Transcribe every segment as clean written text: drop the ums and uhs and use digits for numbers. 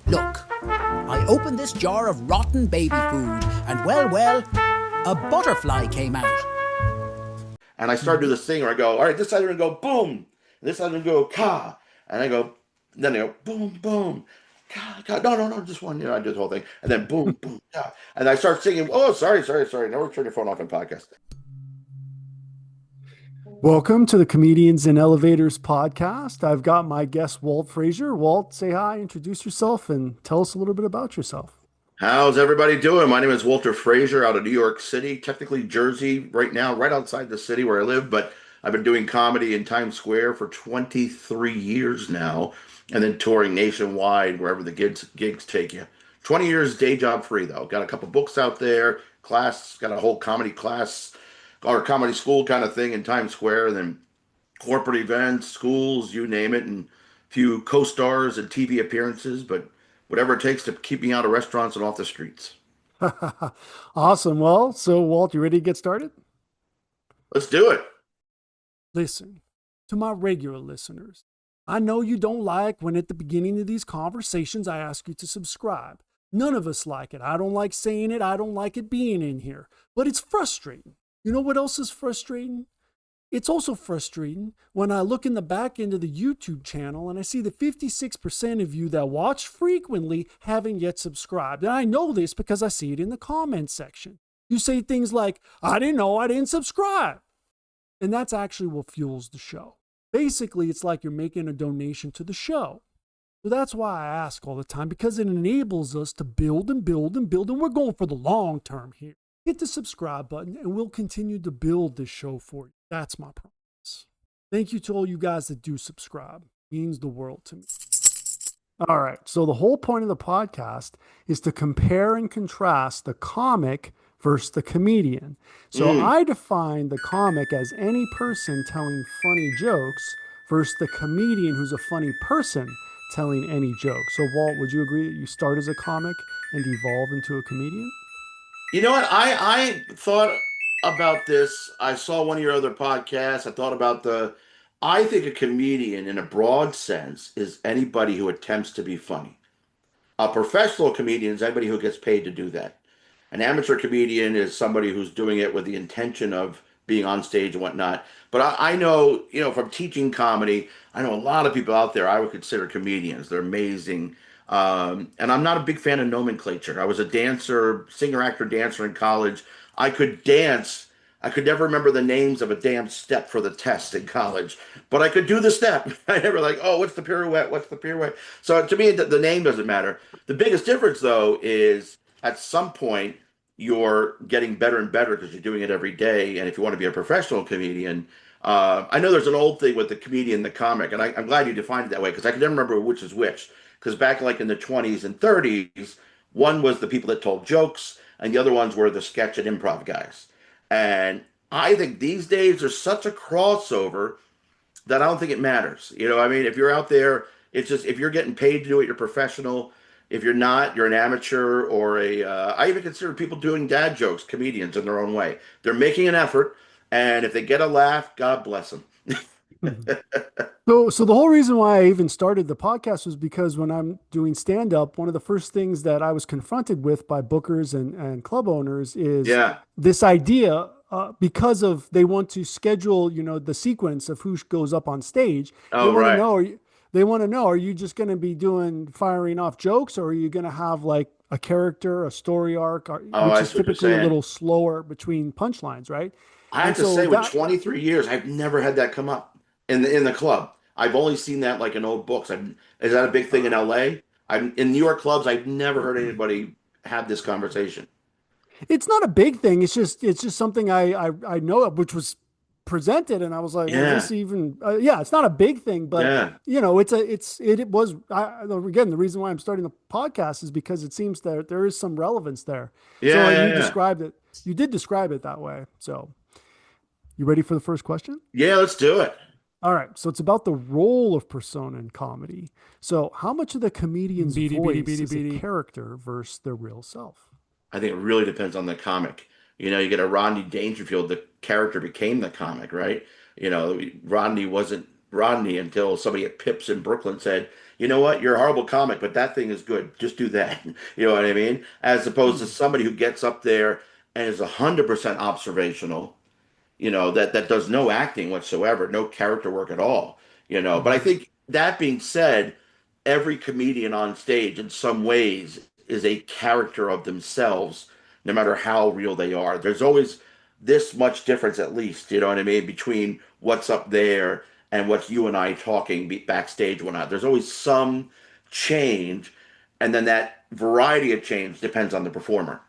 Look, I opened this jar of rotten baby food, and well, a butterfly came out. And I started to do this thing where I go, all right, this side I'm gonna go boom, and this side I'm gonna go ka, and I go, then I go boom, boom, ka, ka. No, just one. I do the whole thing, and then boom, boom, ka, and I start singing. Oh, sorry. Now we're turning your phone off in podcast. Welcome to the Comedians in Elevators podcast. I've got my guest, Walt Frasier. Walt, say hi, introduce yourself, and tell us a little bit about yourself. How's everybody doing? My name is Walter Frasier out of New York City, technically Jersey right now, right outside the city where I live, but I've been doing comedy in Times Square for 23 years now, and then touring nationwide wherever the gigs take you. 20 years day job free, though. Got a couple books out there, got a whole comedy class or comedy school kind of thing in Times Square, and then corporate events, schools, you name it, and a few co-stars and TV appearances, but whatever it takes to keep me out of restaurants and off the streets. Awesome. Well, so Walt, you ready to get started? Let's do it. Listen, to my regular listeners, I know you don't like when at the beginning of these conversations I ask you to subscribe. None of us like it. I don't like saying it. I don't like it being in here. But it's frustrating. You know what else is frustrating? It's also frustrating when I look in the back end of the YouTube channel and I see that 56% of you that watch frequently haven't yet subscribed. And I know this because I see it in the comment section. You say things like, I didn't know I didn't subscribe. And that's actually what fuels the show. Basically, it's like you're making a donation to the show. So that's why I ask all the time, because it enables us to build and build and build. And we're going for the long term here. Hit the subscribe button and we'll continue to build this show for you. That's my promise. Thank you to all you guys that do subscribe. It means the world to me. All right. So the whole point of the podcast is to compare and contrast the comic versus the comedian. So I define the comic as any person telling funny jokes versus the comedian who's a funny person telling any joke. So Walt, would you agree that you start as a comic and evolve into a comedian? You know what? I thought about this. I saw one of your other podcasts. I think a comedian in a broad sense is anybody who attempts to be funny. A professional comedian is anybody who gets paid to do that. An amateur comedian is somebody who's doing it with the intention of being on stage and whatnot. But I know, from teaching comedy, I know a lot of people out there I would consider comedians. They're amazing. And I'm not a big fan of nomenclature. I was a dancer, singer, actor, dancer in college. I could dance. I could never remember the names of a damn step for the test in college, but I could do the step. I never what's the pirouette? What's the pirouette? So to me, the name doesn't matter. The biggest difference, though, is at some point you're getting better and better because you're doing it every day. And if you want to be a professional comedian, I know there's an old thing with the comedian, the comic, and I'm glad you defined it that way because I can never remember which is which. Because back like in the 20s and 30s, one was the people that told jokes, and the other ones were the sketch and improv guys. And I think these days there's such a crossover that I don't think it matters. I mean, if you're out there, it's just if you're getting paid to do it, you're professional. If you're not, you're an amateur or I even consider people doing dad jokes, comedians in their own way. They're making an effort, and if they get a laugh, God bless them. So the whole reason why I even started the podcast was because when I'm doing stand-up, one of the first things that I was confronted with by bookers and club owners is this idea, because of they want to schedule, the sequence of who goes up on stage. Oh, right. They want to know, are you just going to be firing off jokes, or are you going to have like a character, a story arc, which is typically a little slower between punchlines, right? I have to say, with 23 years, I've never had that come up in the club. I've only seen that like in old books. Is that a big thing in LA? In New York clubs, I've never heard anybody have this conversation. It's not a big thing. It's just something I know of, which was presented, and I was like, is this even? It's not a big thing, but it was. Again, the reason why I'm starting the podcast is because it seems that there is some relevance there. Described it. You did describe it that way. So, you ready for the first question? Yeah, let's do it. All right. So it's about the role of persona in comedy. So how much of the comedian's voice is a character versus their real self? I think it really depends on the comic. You get a Rodney Dangerfield, the character became the comic, right? Rodney wasn't Rodney until somebody at Pips in Brooklyn said, you know what, you're a horrible comic, but that thing is good. Just do that. You know what I mean? As opposed to Hmm. somebody who gets up there and is 100% observational, that does no acting whatsoever, no character work at all, But I Hmm. think that being said, every comedian on stage in some ways is a character of themselves, no matter how real they are. There's always this much difference, at least, you know what I mean, between what's up there and what's you and I talking backstage when not. There's always some change, and then that variety of change depends on the performer.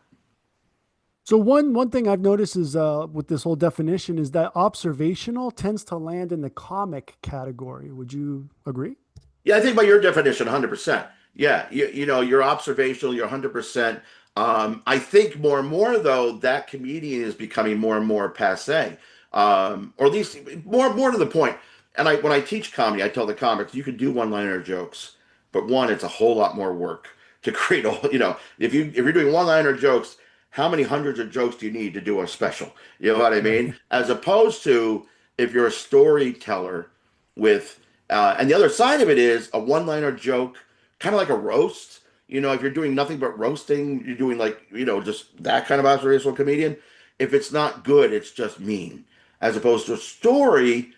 So one thing I've noticed is with this whole definition is that observational tends to land in the comic category. Would you agree? Yeah, I think by your definition, 100%. Yeah, you're observational, you're 100%. I think more and more, though, that comedian is becoming more and more passe, or at least more to the point. And when I teach comedy, I tell the comics you can do one-liner jokes, but one, it's a whole lot more work to create a. If you're doing one-liner jokes, how many hundreds of jokes do you need to do a special? You know what I mean? Right. As opposed to if you're a storyteller with and the other side of it is a one-liner joke, kind of like a roast. If you're doing nothing but roasting, you're doing like, just that kind of observational comedian. If it's not good, it's just mean. As opposed to a story,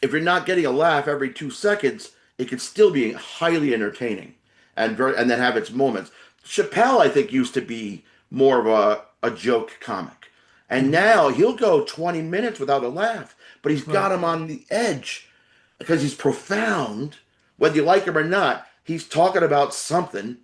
if you're not getting a laugh every 2 seconds, it can still be highly entertaining and then have its moments. Chappelle, I think, used to be more of a joke comic. And Hmm. now he'll go 20 minutes without a laugh, but he's Right. got him on the edge because he's profound, whether you like him or not. He's talking about something,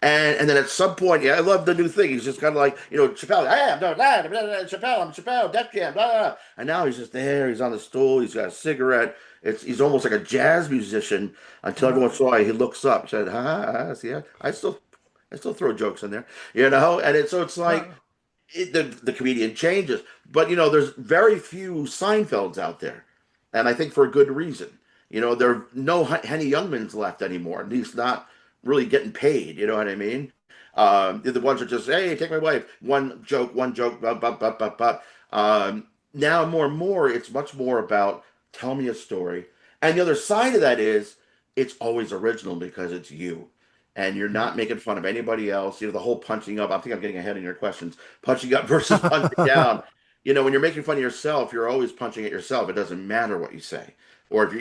and then at some point, yeah, I love the new thing. He's just kind of like, Chappelle. Hey, I'm doing that. Chappelle. I'm Chappelle. Def Jam. Blah, blah, blah. And now he's just there. He's on the stool. He's got a cigarette. He's almost like a jazz musician until every Uh, once in a while he looks up. He said, "Ha, ha, ha, see, I still throw jokes in there, And it's like uh, the comedian changes. But there's very few Seinfelds out there, and I think for a good reason. There are no Henny Youngmans left anymore, at least not really getting paid. You know what I mean? The ones that just, hey, take my wife, one joke, blah, blah, blah, blah, blah. Now more and more, it's much more about tell me a story, and the other side of that is it's always original because it's you and you're not making fun of anybody else. The whole punching up. I think I'm getting ahead in your questions. Punching up versus punching down. When you're making fun of yourself, you're always punching at yourself. It doesn't matter what you say, or if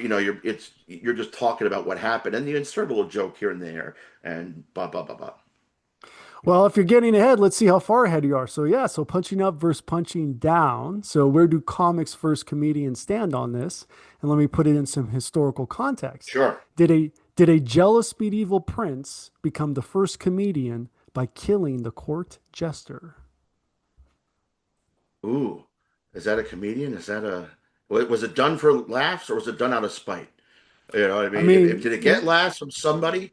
you're just talking about what happened, and you insert a little joke here and there, and blah blah blah blah. well, if you're getting ahead, let's see how far ahead you are. So yeah, so punching up versus punching down. So where do comics first comedians stand on this? And let me put it in some historical context. Sure. Did a jealous medieval prince become the first comedian by killing the court jester? Ooh, is that a comedian? Is that a was it done for laughs or was it done out of spite? You know what I I mean? If mean, did it get laughs from somebody?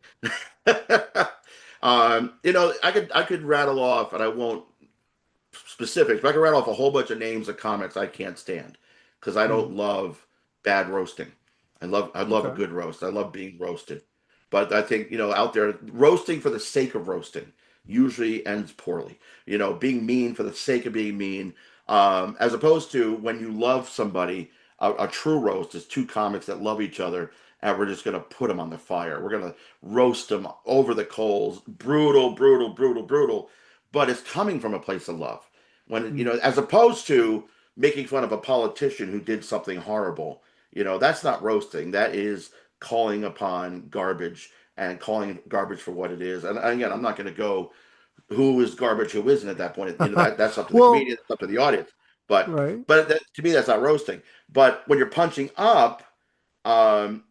I could rattle off, and I won't specifics, but I can rattle off a whole bunch of names of comics I can't stand because I don't mm, love bad roasting. I love a okay. good roast. I love being roasted. But I think, out there roasting for the sake of roasting usually ends poorly. Being mean for the sake of being mean, as opposed to when you love somebody, a true roast is two comics that love each other and we're just going to put them on the fire. We're going to roast them over the coals. Brutal, brutal, brutal, brutal, but it's coming from a place of love. Mm, As opposed to making fun of a politician who did something horrible, that's not roasting. That is calling upon garbage and calling garbage for what it is. And again, I'm not going to go who is garbage, who isn't at that point. That's up to the well, comedian, it's up to the audience. But right. to me, that's not roasting. But when you're punching up, um,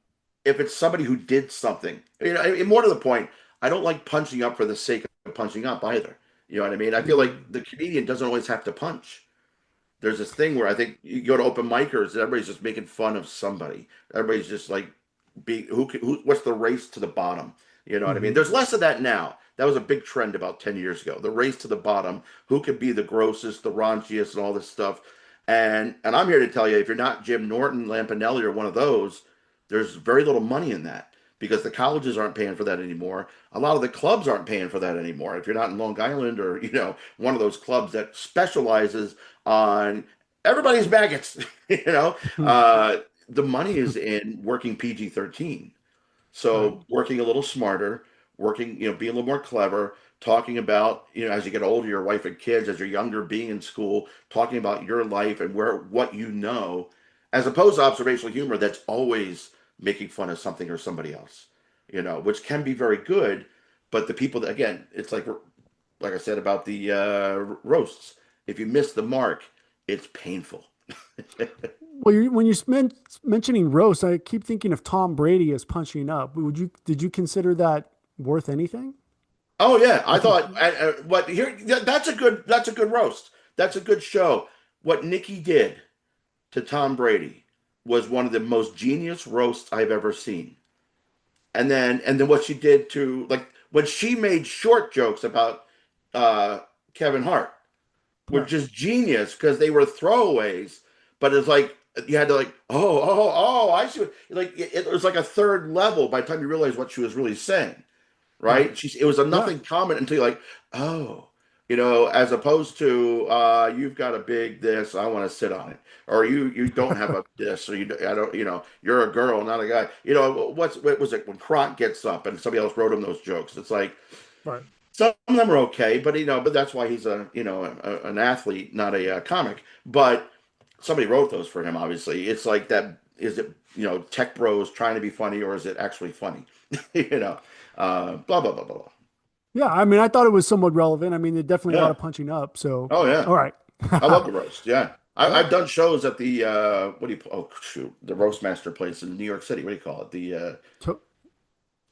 if it's somebody who did something, and more to the point, I don't like punching up for the sake of punching up either. You know what I mean? I feel like Mm, the comedian doesn't always have to punch. There's this thing where I think you go to open micers, and everybody's just making fun of somebody. Everybody's just like, what's the race to the bottom? You know what I mean? mhm. There's less of that now. That was a big trend about 10 years ago. The race to the bottom, who could be the grossest, the raunchiest, and all this stuff. And I'm here to tell you, if you're not Jim Norton, Lampanelli, or one of those, there's very little money in that because the colleges aren't paying for that anymore. A lot of the clubs aren't paying for that anymore. If you're not in Long Island or one of those clubs that specializes on everybody's maggots, the money is in working PG-13. Right. So working a little smarter, working, being a little more clever, talking about, as you get older, your wife and kids, as you're younger, being in school, talking about your life and what you know, as opposed to observational humor that's always making fun of something or somebody else, which can be very good. But the people that, again, it's like I said about the roasts, if you miss the mark, it's painful. Well, when you're mentioning roast, I keep thinking of Tom Brady as punching up. Did you consider that worth anything? Oh yeah, I thought what here that's a good roast. That's a good show. What Nikki did to Tom Brady was one of the most genius roasts I've ever seen. And then what she did to, like, when she made short jokes about uh Kevin Hart were Right. just genius because they were throwaways, but it's like you had to, like, oh, I see like it was like a third level by the time you realize what she was really saying, Right. right? It was a Yeah. nothing comment until you're like, oh, as opposed to you've got a big this, I want to sit on it, or you don't have a this, or I don't, you're a girl, not a guy. What was it when Kronk gets up and somebody else wrote him those jokes? It's like Right. some of them are okay, but but that's why he's an athlete, not a comic. But somebody wrote those for him. Obviously, it's like that. Is it tech bros trying to be funny, or is it actually funny? you know, blah blah blah blah blah. Yeah. I mean, I thought it was somewhat relevant. I mean, there's definitely a lot Yeah. of punching up. So, Oh yeah. all right. I love the roast. Yeah. Yeah. I've done shows at the what do you oh shoot the Roastmaster place in New York City. What do you call it? The To-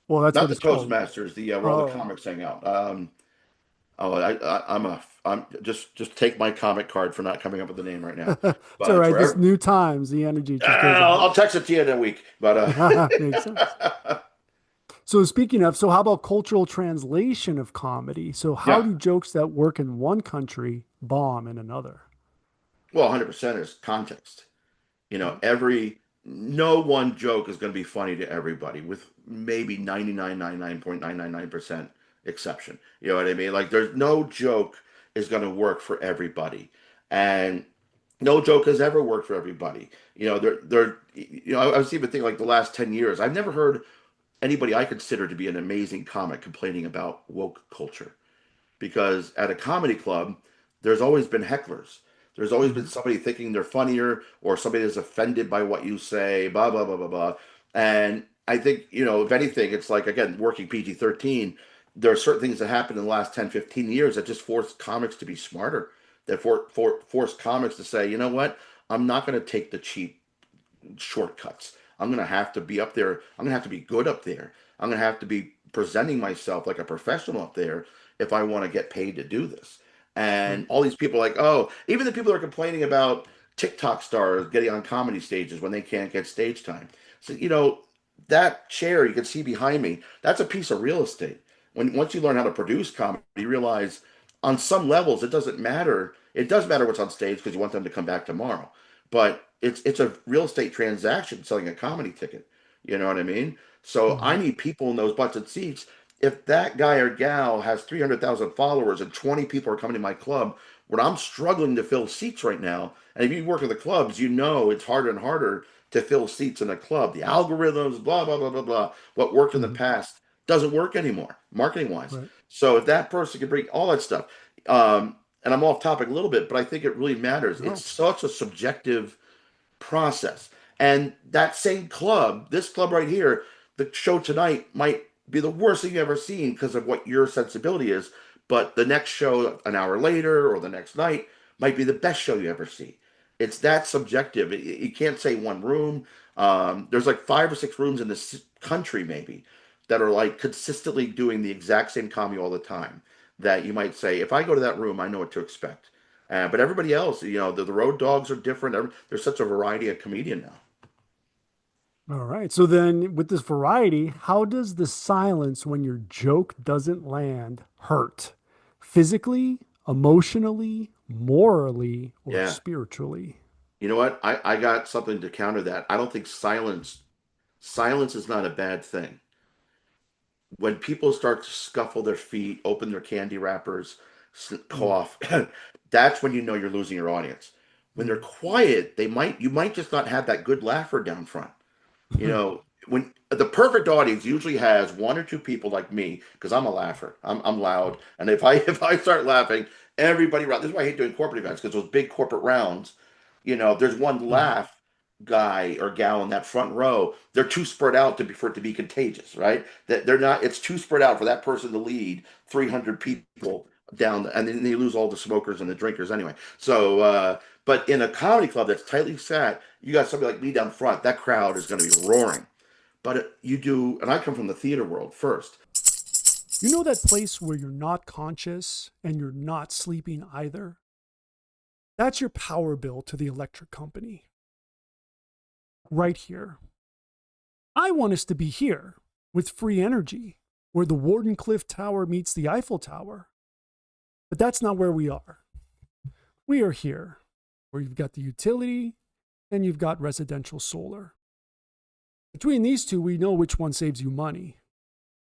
well, that's not what the it's called. Toastmasters. The where all the Oh, comics hang out. Oh, I'm just take my comic card for not coming up with the name right now. it's But all it's right. This wherever. new times, the energy just goes I'll out. text it to you in a week. But Makes sense. So speaking of, so how about cultural translation of comedy? So how yeah, do jokes that work in one country bomb in another? well, 100% is context. Right. Every no one joke is going to be funny to everybody, with maybe 99.999% exception. You know what I mean? Like, there's no joke is going to work for everybody, and no joke has ever worked for everybody. I was even thinking, like, the last 10 years, I've never heard anybody I consider to be an amazing comic complaining about woke culture, because at a comedy club, there's always been hecklers. There's always been Mhm. somebody thinking they're funnier, or somebody that's offended by what you say, blah, blah, blah, blah, blah. And I think, if anything, it's like, again, working PG-13, there are certain things that happened in the last 10, 15 years that just forced comics to be smarter, that forced comics to say, you know what? I'm not going to take the cheap shortcuts. I'm going to have to be up there. I'm going to have to be good up there. I'm going to have to be presenting myself like a professional up there if I want to get paid to do this. And Right. all these people, like, oh, even the people that are complaining about TikTok stars getting on comedy stages when they can't get stage time. So, that chair you can see behind me, that's a piece of real estate. Once you learn how to produce comedy, you realize on some levels it doesn't matter. It does matter what's on stage because you want them to come back tomorrow, but it's a real estate transaction selling a comedy ticket. You know what I mean? So I Mhm. need people in those butts and seats. If that guy or gal has 300,000 followers and 20 people are coming to my club, where I'm struggling to fill seats right now, and if you work in the clubs, it's harder and harder to fill seats in a club. The algorithms, blah, blah, blah, blah, blah. What worked in the Mhm. past doesn't work anymore, marketing wise. Right. So if that person can bring all that stuff, um, and I'm off topic a little bit, but I think it really matters. It's No. such a subjective process. And that same club, this club right here, the show tonight might be the worst thing you've ever seen because of what your sensibility is. But the next show, an hour later or the next night, might be the best show you ever see. It's that subjective. You can't say one room. There's like 5 or 6 rooms in this country, maybe, that are like consistently doing the exact same comedy all the time. That you might say, if I go to that room, I know what to expect. But everybody else, the road dogs are different. There's such a variety of comedian now. All right. So then with this variety, how does the silence when your joke doesn't land hurt? Physically, emotionally, morally, or Yeah. spiritually? You know what? I got something to counter that. I don't think silence is not a bad thing. When people start to scuffle their feet, open their candy wrappers, Mm, cough, that's when you know you're losing your audience. When they're mm, quiet, you might just not have that good laugher down front. You know, when the perfect audience usually has one or two people like me, because I'm a laugher. I'm loud, and if I if I start laughing, everybody around. This is why I hate doing corporate events, because those big corporate rounds, there's one Mhm. laugh guy or gal in that front row. They're too spread out for it to be contagious, right? That they're not. It's too spread out for that person to lead 300 people down, and then you lose all the smokers and the drinkers anyway. So, but in a comedy club that's tightly sat, you got somebody like me down front. That crowd is going to be roaring. But you do, and I come from the theater world first. You know that place where you're not conscious and you're not sleeping either? That's your power bill to the electric company. Right here. I want us to be here with free energy, where the Wardenclyffe Tower meets the Eiffel Tower. But that's not where we are. We are here, where you've got the utility and you've got residential solar. Between these two, we know which one saves you money.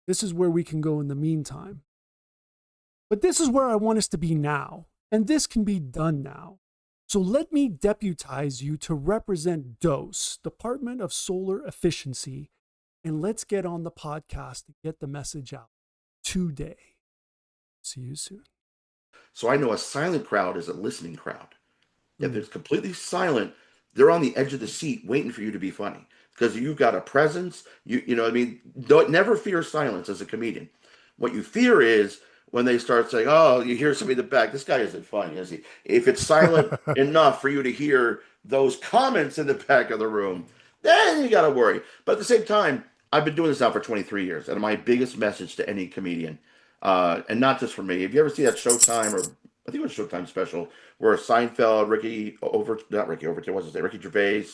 This is where we can go in the meantime. But this is where I want us to be now, and this can be done now. So let me deputize you to represent DOSE, Department of Solar Efficiency, and let's get on the podcast and get the message out today. See you soon. So I know a silent crowd is a listening crowd. If Mm. it's completely silent, they're on the edge of the seat waiting for you to be funny because you've got a presence. You know what I mean? Don't never fear silence as a comedian. What you fear is when they start saying, "Oh, you hear somebody in the back. This guy isn't funny, is he?" If it's silent enough for you to hear those comments in the back of the room, then you got to worry. But at the same time, I've been doing this now for 23 years, and my biggest message to any comedian, and not just for me. If you ever see that Showtime or I think it was a Showtime special where Seinfeld, not Ricky Overton, what's his name, Ricky Gervais,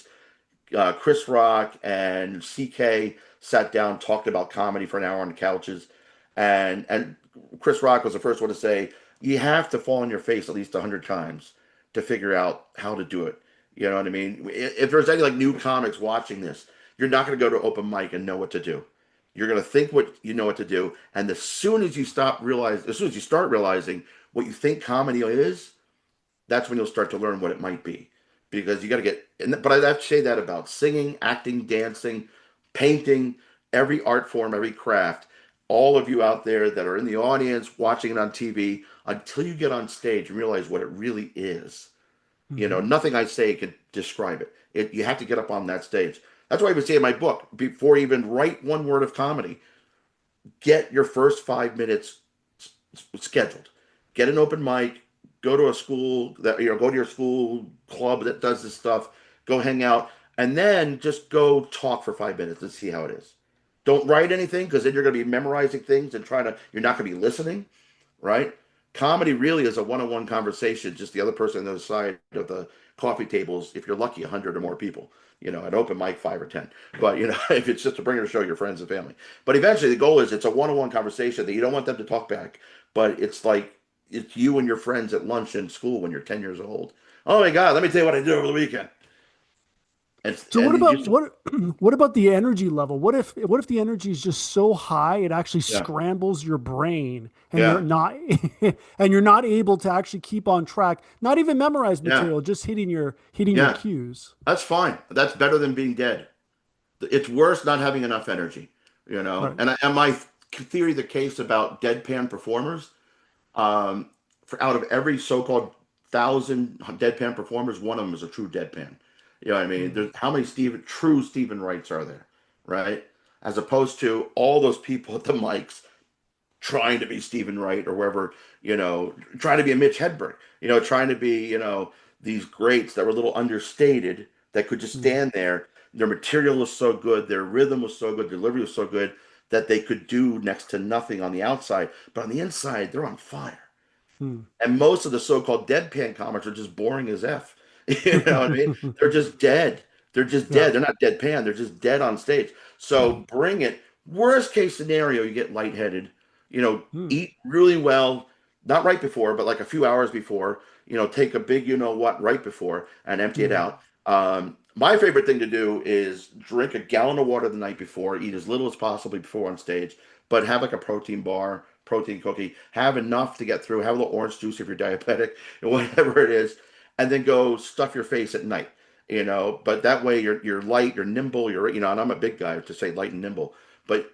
Chris Rock, and CK sat down, talked about comedy for an hour on the couches, and Chris Rock was the first one to say, "You have to fall on your face at least 100 times to figure out how to do it." You know what I mean? If there's any like new comics watching this, you're not going to go to open mic and know what to do. You're going to think what you know what to do, and as soon as you start realizing what you think comedy is, that's when you'll start to learn what it might be. Because you got to but I have to say that about singing, acting, dancing, painting, every art form, every craft. All of you out there that are in the audience, watching it on TV, until you get on stage and realize what it really is. Mhm. Nothing I say can describe it. You have to get up on that stage. That's why I would say in my book, before you even write one word of comedy, get your first 5 minutes scheduled. Get an open mic. Go to a school go to your school club that does this stuff. Go hang out, and then just go talk for 5 minutes and see how it is. Don't write anything because then you're going to be memorizing things and trying to. You're not going to be listening, right? Comedy really is a one-on-one conversation. Just the other person on the other side of the coffee tables. If you're lucky, 100 or more people. An open mic, 5 or 10. But if it's just to bring to show your friends and family. But eventually, the goal is it's a one-on-one conversation that you don't want them to talk back, but it's like it's you and your friends at lunch in school when you're 10 years old. Oh my God, let me tell you what I did over the weekend. So And what you about just, what about the energy level? What if the energy is just so high it actually yeah, scrambles your brain and you're yeah, not and you're not able to actually keep on track, not even memorize yeah, material, just hitting your yeah. cues. That's fine. That's better than being dead. It's worse not having enough energy, Right. And my theory of the case about deadpan performers, um, for out of every so-called 1,000 deadpan performers, one of them is a true deadpan. You know what I mean? Mm. There's how many true Stephen Wrights are there, right? As opposed to all those people at the mics trying to be Stephen Wright or wherever, trying to be a Mitch Hedberg, trying to be, these greats that were a little understated that could just Mm. stand there. Their material was so good, their rhythm was so good, delivery was so good that they could do next to nothing on the outside. But on the inside, they're on fire. Mm. And most of the so-called deadpan comics are just boring as F. You know what I mean? They're just dead. They're just Yeah. dead. They're not deadpan. They're just dead on stage. So bring it. Worst case scenario, you get lightheaded. Mm. Eat really well, not right before, but like a few hours before. Take a big what right before and empty it Mm. out. My favorite thing to do is drink a gallon of water the night before, eat as little as possible before on stage, but have like a protein bar, protein cookie, have enough to get through, have a little orange juice if you're diabetic, whatever it is, and then go stuff your face at night. But that way you're light, you're nimble, and I'm a big guy to say light and nimble, but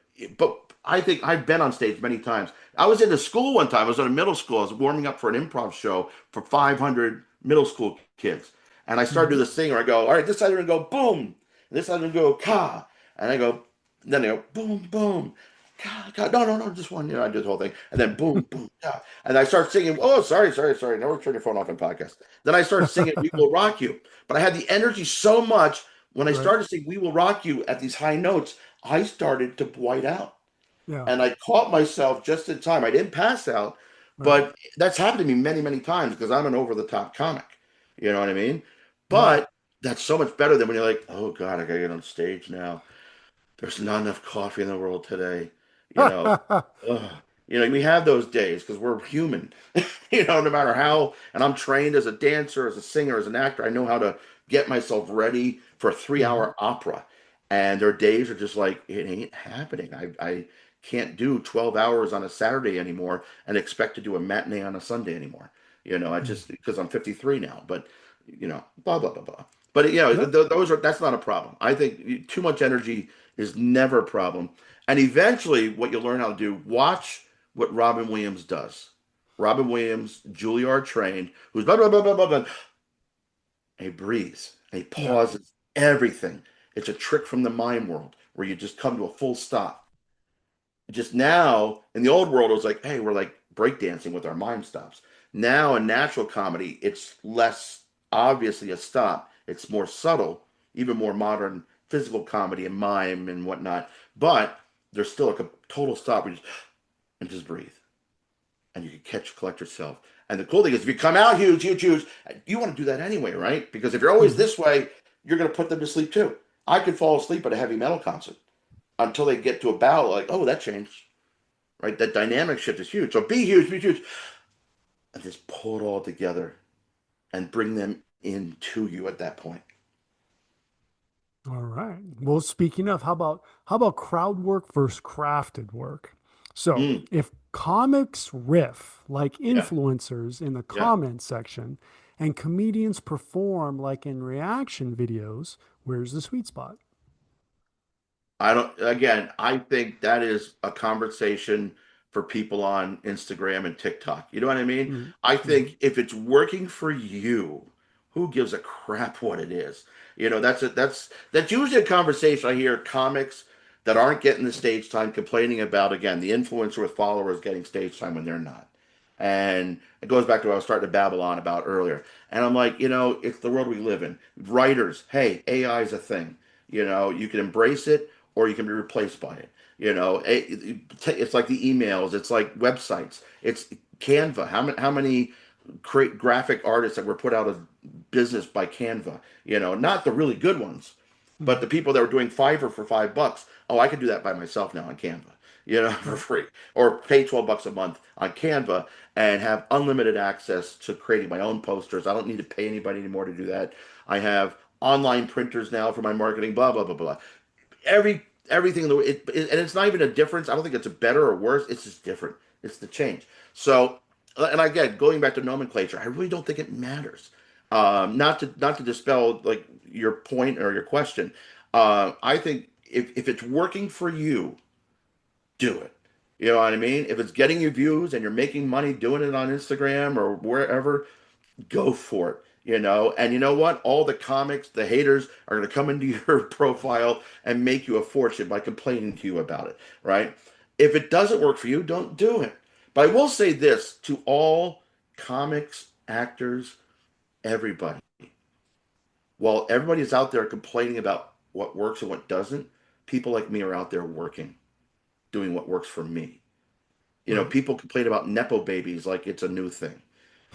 I think I've been on stage many times. I was in the school one time. I was in a middle school. I was warming up for an improv show for 500 middle school kids, and I started to Mhm. do this thing where I go, all right, this side they're gonna go boom, and this side they're gonna go ka, and I go, then they go boom boom. Ka, ka. No, no, no, just one. I do the whole thing, and then boom, boom, ka. And I start singing. Oh, sorry, sorry, sorry. Never turn your phone off in podcast. Then I start singing "We Will Rock You," but I had the energy so much when I Right. started to sing "We Will Rock You" at these high notes, I started to white out. Yeah. And I caught myself just in time. I didn't pass out, Right. but that's happened to me many, many times because I'm an over the top comic. You know what I mean? Yeah. But that's so much better than when you're like, oh God, I gotta get on stage now. There's not enough coffee in the world today. You know, ugh. We have those days because we're human. No matter how, and I'm trained as a dancer, as a singer, as an actor, I know how to get myself ready for a three Mhm. hour opera. And there are days are just like, it ain't happening. I can't do 12 hours on a Saturday anymore and expect to do a matinee on a Sunday anymore. I Mhm. just, because I'm 53 now, but, blah, blah, blah, blah. But, Yep. that's not a problem. I think too much energy is never a problem. And eventually, what you'll learn how to do, watch what Robin Williams does. Robin Williams, Juilliard trained, who's blah, blah, blah, blah, blah, blah. And he breathes and he Yeah. pauses everything. It's a trick from the mime world where you just come to a full stop. Just now, in the old world, it was like, hey, we're like breakdancing with our mime stops. Now, in natural comedy, it's less obviously a stop. It's more subtle, even more modern physical comedy and mime and whatnot. But there's still like a total stop where you just, and just breathe and you can collect yourself. And the cool thing is, if you come out huge, huge, huge, you want to do that anyway, right? Because if you're always Mhm. this way, you're going to put them to sleep too. I could fall asleep at a heavy metal concert until they get to a ballad, like, oh, that changed, right? That dynamic shift is huge. So be huge, and just pull it all together and bring them into you at that point. All right. Well, speaking of, how about crowd work versus crafted work? So, Mm, if comics riff like yeah, influencers in the yeah. comment section and comedians perform like in reaction videos, where's the sweet spot? I don't, again, I think that is a conversation for people on Instagram and TikTok. You know what I mean? Mhm. I Mhm. think if it's working for you, who gives a crap what it is? That's usually a conversation I hear comics that aren't getting the stage time complaining about, again, the influencer with followers getting stage time when they're not. And it goes back to what I was starting to babble on about earlier. And I'm like, it's the world we live in. Writers, hey, AI is a thing. You can embrace it or you can be replaced by it. It's like the emails, it's like websites, it's Canva. How many great graphic artists that were put out of business by Canva? Not the really good ones, but the Mhm. people that were doing Fiverr for $5. Oh, I could do that by myself now on Canva. For Right. free, or pay $12 a month on Canva and have unlimited access to creating my own posters. I don't need to pay anybody anymore to do that. I have online printers now for my marketing. Blah blah blah blah. Everything in the and it's not even a difference. I don't think it's a better or worse. It's just different. It's the change. So, and again, going back to nomenclature, I really don't think it matters. Not to dispel like your point or your question. I think if it's working for you, do it. You know what I mean? If it's getting you views and you're making money doing it on Instagram or wherever, go for it. And you know what? All the comics, the haters are going to come into your profile and make you a fortune by complaining to you about it, right? If it doesn't work for you, don't do it. But I will say this to all comics, actors, everybody. While everybody's out there complaining about what works and what doesn't, people like me are out there working, doing what works for me. Right. People complain about Nepo babies like it's a new thing,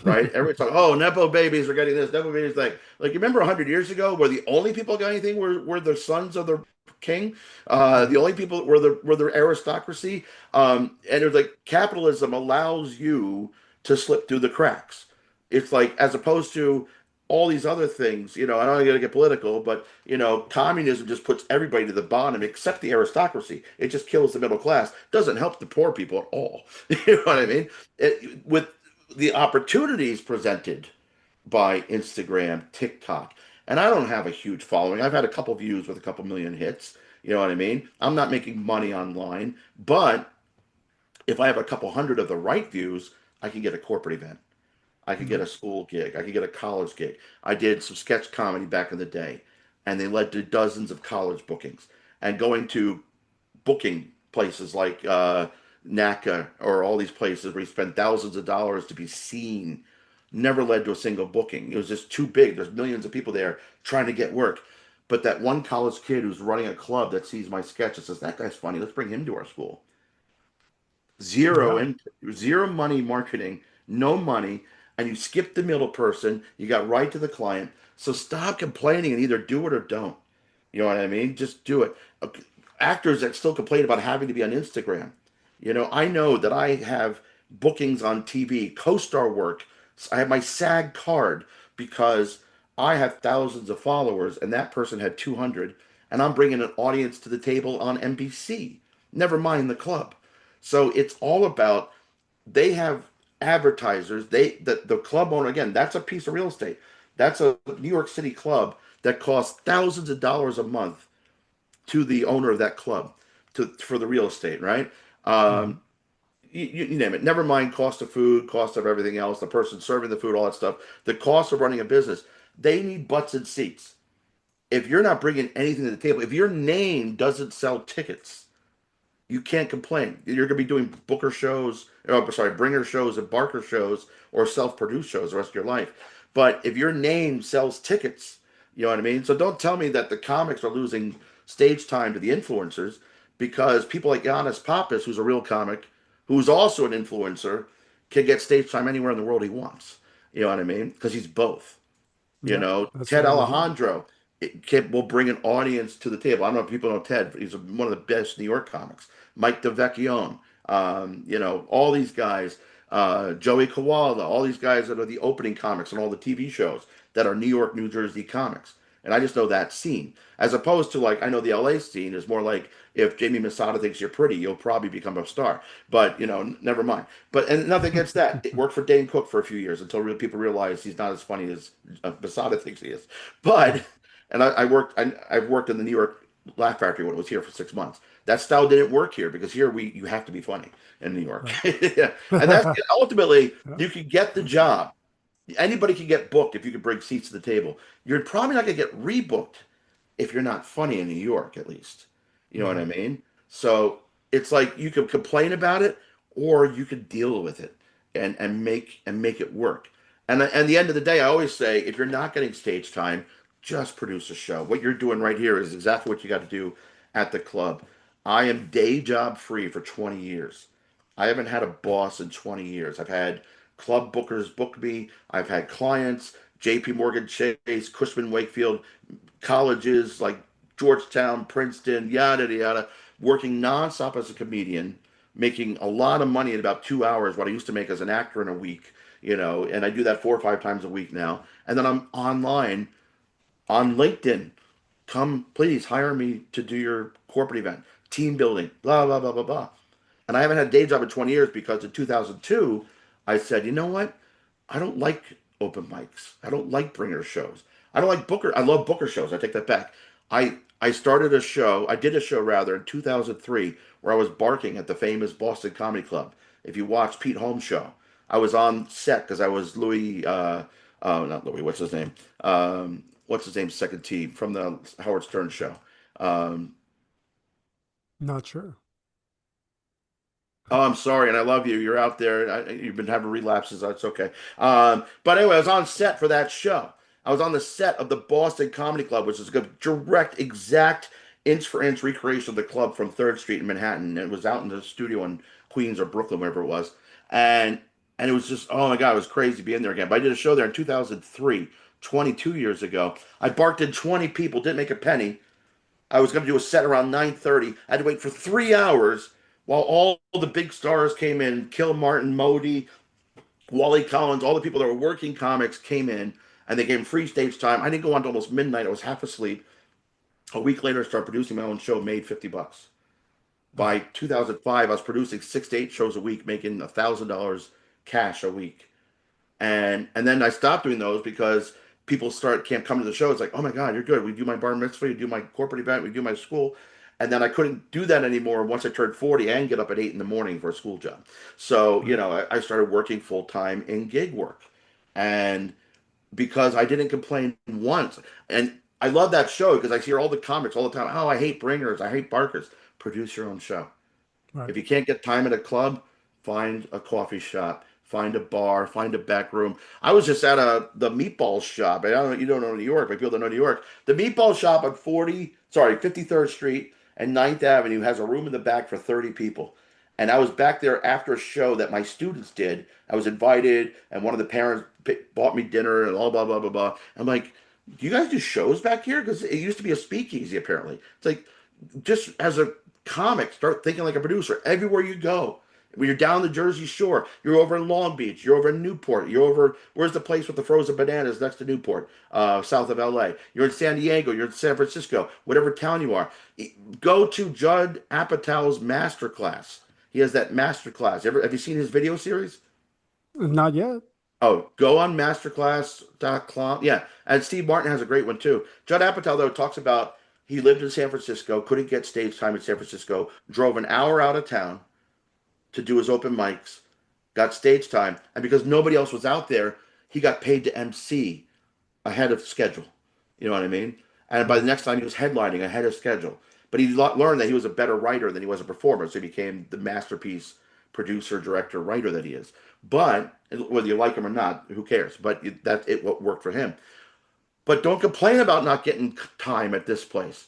right? Everyone's like, oh, Nepo babies are getting this, Nepo babies like you remember 100 years ago where the only people got anything were the sons of the king, Right. the only people were the aristocracy, and it was like capitalism allows you to slip through the cracks. It's like as opposed to all these other things, I don't got to get political, but communism just puts everybody to the bottom except the aristocracy. It just kills the middle class. Doesn't help the poor people at all. You know what I Right. mean? With the opportunities presented by Instagram, TikTok, And I don't have a huge following. I've had a couple views with a couple million hits. You know what I mean? I'm not making money online, but if I have a couple hundred of the right views, I can get a corporate event. I could get Mhm. a school gig. I could get a college gig. I did some sketch comedy back in the day, and they led to dozens of college bookings. And going to booking places like NACA or all these places where you spend thousands of dollars to be seen never led to a single booking. It was just too big. There's millions of people there trying to get work. But that one college kid who's running a club that sees my sketch and says, that guy's funny, let's bring him to our school. Zero Yeah. in zero money marketing, no money, and you skip the middle person. You got right to the client. So stop complaining and either do it or don't. You know what I mean? Just do it. Actors that still complain about having to be on Instagram. I know that I have bookings on TV, co-star work. I have my SAG card because I have thousands of followers and that person had 200, and I'm bringing an audience to the table on NBC. Never mind the club. So it's all about they have advertisers. The club owner, again, that's a piece of real estate. That's a New York City club that costs thousands of dollars a month to the owner of that club for the real estate, right? Mhm. Um, you name it. Never mind cost of food, cost of everything else, the person serving the food, all that stuff. The cost of running a business. They need butts and seats. If you're not bringing anything to the table, if your name doesn't sell tickets, you can't complain. You're going to be doing Booker shows, oh, sorry, Bringer shows and Barker shows or self-produced shows the rest of your life. But if your name sells tickets, you know what I mean? So don't tell me that the comics are losing stage time to the influencers because people like Giannis Pappas, who's a real comic, who's also an influencer, can get stage time anywhere in the world he wants. You know what I mean? Because he's both. Yeah. That's Ted right. He. Alejandro will bring an audience to the table. I don't know if people know Ted. He's one of the best New York comics. Mike DeVecchione, all these guys, Joey Koala, all these guys that are the opening comics and all the TV shows that are New York, New Jersey comics. And I just know that scene. As opposed to like, I know the LA scene is more like if Jamie Masada thinks you're pretty, you'll probably become a star. But, never mind. And nothing against that. It worked for Dane Cook for a few years until people realized he's not as funny as Masada thinks he is. But, and I've worked in the New York Laugh Factory when it was here for 6 months. That style didn't work here because here you have to be funny in New York. Right. Yeah. And that's ultimately Yeah. you can get the job. Anybody can get booked if you can bring seats to the table. You're probably not going to get rebooked if you're not funny in New York, at least. You know what I Mhm. mean? So it's like you can complain about it or you can deal with it and make it work. And at the end of the day, I always say if you're not getting stage time, just produce a show. What you're doing right here is exactly what you got to do at the club. I am day job free for 20 years. I haven't had a boss in 20 years. I've had club bookers book me. I've had clients, JP Morgan Chase, Cushman Wakefield, colleges like Georgetown, Princeton, yada yada, working nonstop as a comedian, making a lot of money in about 2 hours, what I used to make as an actor in a week, and I do that 4 or 5 times a week now. And then I'm online on LinkedIn. Come, please hire me to do your corporate event, team building, blah, blah, blah, blah, blah. And I haven't had a day job in 20 years because in 2002, I said, you know what? I don't like open mics. I don't like bringer shows. I don't like Booker. I love Booker shows. I take that back. I started a show. I did a show rather in 2003 where I was barking at the famous Boston Comedy Club. If you watch Pete Holmes' show, I was on set because I was Louis. Not Louis. What's his name? What's his name's second team from the Howard Stern show? Um, Not sure. Oh, I'm sorry, and I love you. You're out there. You've been having relapses. That's okay. But anyway, I was on set for that show. I was on the set of the Boston Comedy Club, which is a direct, exact inch for inch recreation of the club from Third Street in Manhattan. It was out in the studio in Queens or Brooklyn, wherever it was, and and it was just, oh my God, it was crazy being there again. But I did a show there in 2003, 22 years ago. I barked in 20 people, didn't make a penny. I was going to do a set around 9:30. I had to wait for 3 hours while all the big stars came in. Kill Martin, Modi, Wally Collins, all the people that were working comics came in and they gave them free stage time. I didn't go on to almost midnight. I was half asleep. A week later, I started producing my own show, made $50. By 2005, I was producing 6 to 8 shows a week, making $1,000 cash a week. And then I stopped doing those because people can't come to the show. It's like, oh my God, you're good. We do my bar mitzvah, you do my corporate event, we do my school. And then I couldn't do that anymore once I turned 40 and get up at 8 in the morning for a school job. So, Right. I started working full time in gig work. And because I didn't complain once. And I love that show because I hear all the comments all the time. Oh, I hate bringers. I hate barkers. Produce your own show. Right. If you can't get time at a club, find a coffee shop, find a bar, find a back room. I was just at the meatball shop. I don't know, you don't know New York, but people don't know New York. The meatball shop on 53rd Street and Ninth Avenue has a room in the back for 30 people. And I was back there after a show that my students did. I was invited, and one of the parents bought me dinner and all blah blah blah blah. I'm like, do you guys do shows back here? Because it used to be a speakeasy apparently. It's like, just as a comic, start thinking like a producer everywhere you go. When you're down the Jersey Shore, you're over in Long Beach, you're over in Newport, you're over, where's the place with the frozen bananas next to Newport, south of LA. You're in San Diego, you're in San Francisco, whatever town you are. Go to Judd Apatow's masterclass. He has that masterclass. Have you seen his video series? Not yet. Oh, go on masterclass.com. Yeah. And Steve Martin has a great one too. Judd Apatow, though, talks about he lived in San Francisco, couldn't get stage time in San Francisco, drove an hour out of town to do his open mics, got stage time. And because nobody else was out there, he got paid to MC ahead of schedule. You know what I mean? And by the next time, he was headlining ahead of schedule. But he learned that he was a better writer than he was a performer. So he became the masterpiece producer, director, writer that he is. But whether you like him or not, who cares? But that's it. What worked for him. But don't complain about not getting time at this place.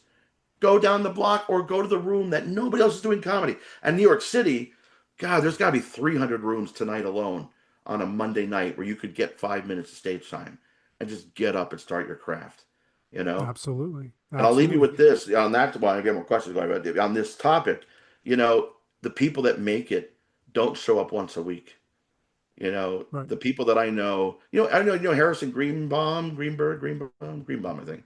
Go down the block or go to the room that nobody else is doing comedy. And New York City, God, there's got to be 300 rooms tonight alone on a Monday night where you could get 5 minutes of stage time and just get up and start your craft, you know? Absolutely. And I'll leave you Absolutely. with this on that one. I get more questions going about on this topic. The people that make it don't show up once a week. Right. The people that I know, Harrison Greenbaum, I think.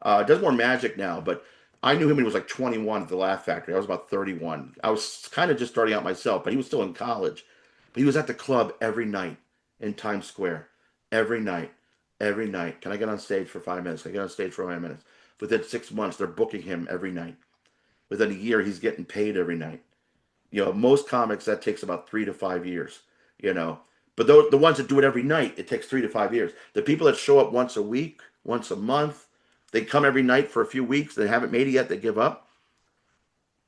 Does more magic now, but I knew him when he was like 21 at the Laugh Factory. I was about 31. I was kind of just starting out myself, but he was still in college. But he was at the club every night in Times Square. Every night. Every night. Can I get on stage for 5 minutes? Can I get on stage for 5 minutes? Within 6 months, they're booking him every night. Within a year, he's getting paid every night. Most comics, that takes about 3 to 5 years, you know. But the ones that do it every night, it takes 3 to 5 years. The people that show up once a week, once a month, they come every night for a few weeks, they haven't made it yet, they give up.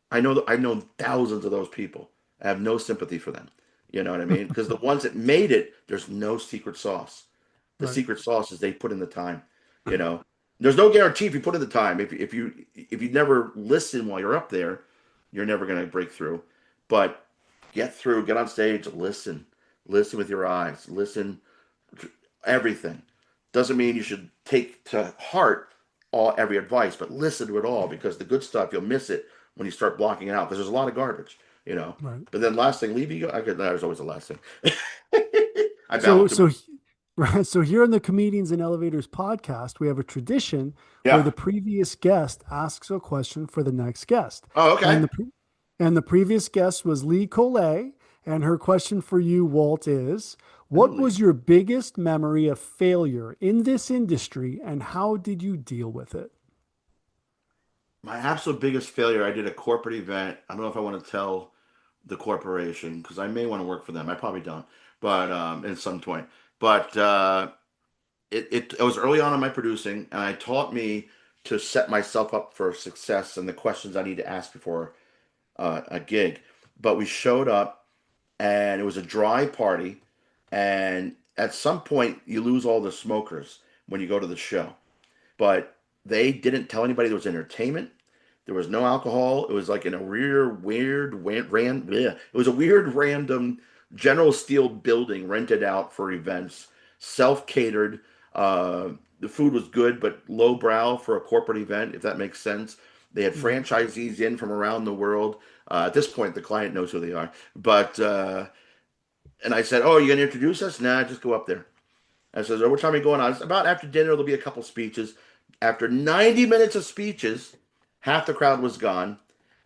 I know thousands of those people. I have no sympathy for them. You know what I mean? Because the ones that made it, there's no secret sauce. The Right. secret sauce is they put in the time. You know, there's no guarantee if you put in the time. If you never listen while you're up there, you're never going to break through. But get through, get on stage, listen with your eyes, listen to everything. Doesn't mean you should take to heart every advice, but listen to it all because the good stuff you'll miss it when you start blocking it out because there's a lot of garbage. You know. Right. But then last thing, leave you. There's always the last thing. I So, balance it. so, right. So here in the Comedians and Elevators podcast, we have a tradition where Yeah. the previous guest asks a question for the next guest. Oh, And okay. the previous guest was Lee Collet, and her question for you, Walt, is what Holy. was your biggest memory of failure in this industry and how did you deal with it? My absolute biggest failure, I did a corporate event. I don't know if I want to tell the corporation because I may want to work for them. I probably don't, but at some point. But it was early on in my producing, and it taught me to set myself up for success and the questions I need to ask before a gig. But we showed up, and it was a dry party, and at some point you lose all the smokers when you go to the show. But they didn't tell anybody there was entertainment. There was no alcohol. It was like in a it was a weird, random General Steel building rented out for events, self catered. The food was good, but lowbrow for a corporate event, if that makes sense. They had Mhm. franchisees in from around the world. At this point, the client knows who they are. But and I said, "Oh, you gonna introduce us? Nah, just go up there." I says, "Oh, what time are you going on?" It's about after dinner. There'll be a couple speeches. After 90 minutes of speeches, half the crowd was gone.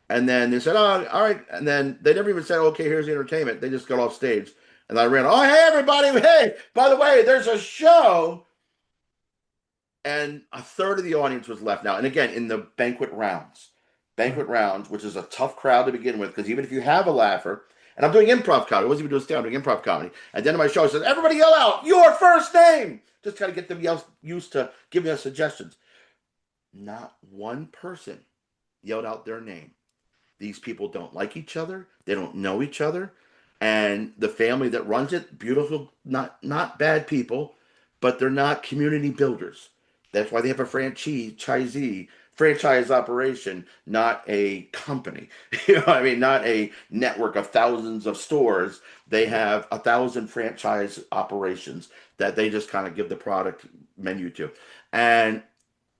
And then they said, "Oh, all right." And then they never even said, "Okay, here's the entertainment." They just got off stage. And I ran, "Oh, hey, everybody. Hey, by the way, there's a show." and a third of the audience was left now. And again, in the banquet rounds, which is a tough crowd to begin with, because even if you have a laugher, and I'm doing improv comedy, I wasn't even doing stand, I'm doing improv comedy. At the end of my show, I said, "Everybody yell out your first name," just kind of get them used to giving us suggestions. Not one person yelled out their name. These people don't like each other. They don't know each other. And the family that runs it, beautiful, not bad people, but they're not community builders. That's why they have a franchise operation, not a company. I mean, not a network of thousands of stores. They have 1,000 franchise operations that they just kind of give the product menu to. And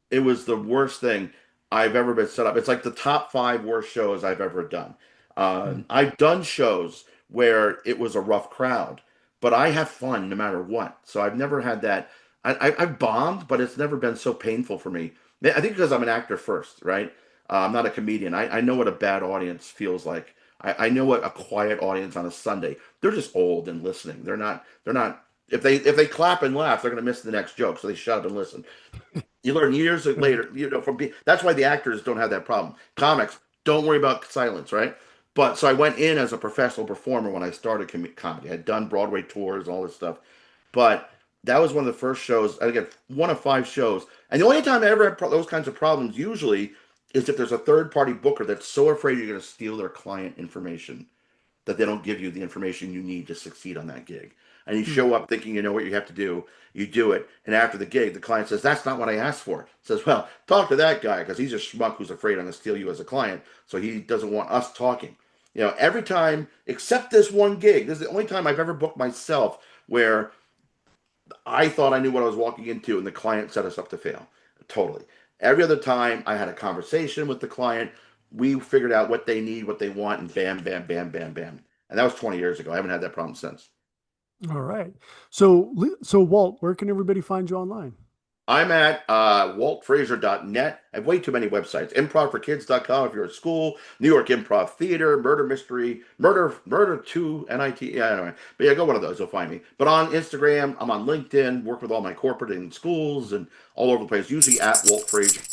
it was the worst thing I've ever been set up. It's like the top 5 worst shows I've ever done. Mm. I've done shows where it was a rough crowd, but I have fun no matter what. So I've never had that. I've bombed, but it's never been so painful for me. I think because I'm an actor first, right? I'm not a comedian. I know what a bad audience feels like. I know what a quiet audience on a Sunday. They're just old and listening. They're not. They're not. If they clap and laugh, they're going to miss the next joke. So they shut up and listen. You learn years later, that's why the actors don't have that problem. Comics, don't worry about silence, right? But so I went in as a professional performer when I started comedy. I had done Broadway tours, all this stuff. But that was one of the first shows, and again, one of 5 shows. And the only time I ever had those kinds of problems usually is if there's a third party booker that's so afraid you're going to steal their client information that they don't give you the information you need to succeed on that gig. And you Mm. show up thinking you know what you have to do, you do it, and after the gig, the client says, "That's not what I asked for." Says, "Well, talk to that guy because he's a schmuck who's afraid I'm going to steal you as a client, so he doesn't want us talking." Every time except this one gig, this is the only time I've ever booked myself where I thought I knew what I was walking into, and the client set us up to fail. Totally. Every other time, I had a conversation with the client. We figured out what they need, what they want, and bam, bam, bam, bam, bam. And that was 20 years ago. I haven't had that problem since. All right. So Walt, where can everybody find you online? I'm at waltfrasier.net. I have way too many websites. Improvforkids.com if you're at school. New York Improv Theater, Murder Mystery, Murder 2, NIT. Yeah, anyway. But yeah, go one of those. You'll find me. But on Instagram, I'm on LinkedIn, work with all my corporate and schools and all over the place, usually at Walt Frasier.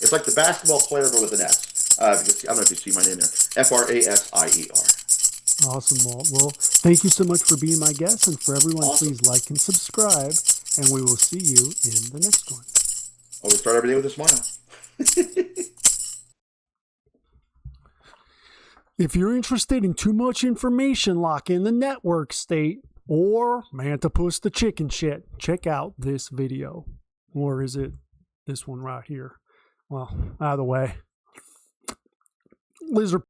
It's like the basketball player, but with an S. I don't know if you see my name there. Frasier. Awesome, Walt. Well, thank you so much for being my guest, and for everyone, Awesome. please like and subscribe, and we will see you in the next one. Always start every day with a smile. If you're interested in too much information like in the network state or Mantipus the chicken shit, check out this video. Or is it this one right here? Well, either way. Lizard.